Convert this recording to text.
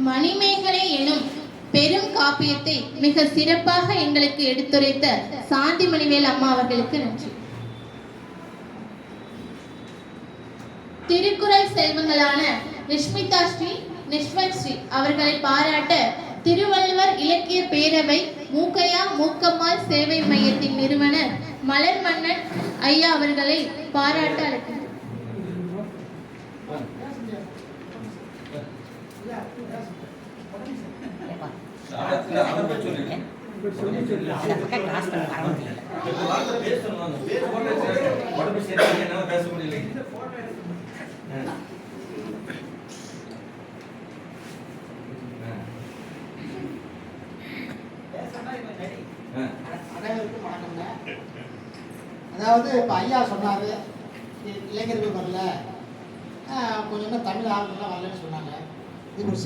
மணிமேகலை எனும் பெரும் காப்பியத்தை மிக சிறப்பாக எங்களுக்கு எடுத்துரைத்த சாந்தி மணிவேல் அம்மா அவர்களுக்கு நன்றி. திருக்குறள் செல்வங்களான ரிஷ்மிதா ஸ்ரீ, நிஷ்வத் ஸ்ரீ அவர்களை பாராட்ட திருவள்ளுவர் இலக்கிய பேரவை மூக்கையா மூக்கம்மாள் சேவை மையத்தின் நிறுவனர் மலர் மன்னன் ஐயா அவர்களை பாராட்ட அழைக்கிறார். அதாவது இப்ப ஐயா சொன்னாரு இளைஞர்கள் வரல, கொஞ்சம் தமிழ் ஆளுங்கள்லாம் வரலன்னு சொன்னாங்க. இது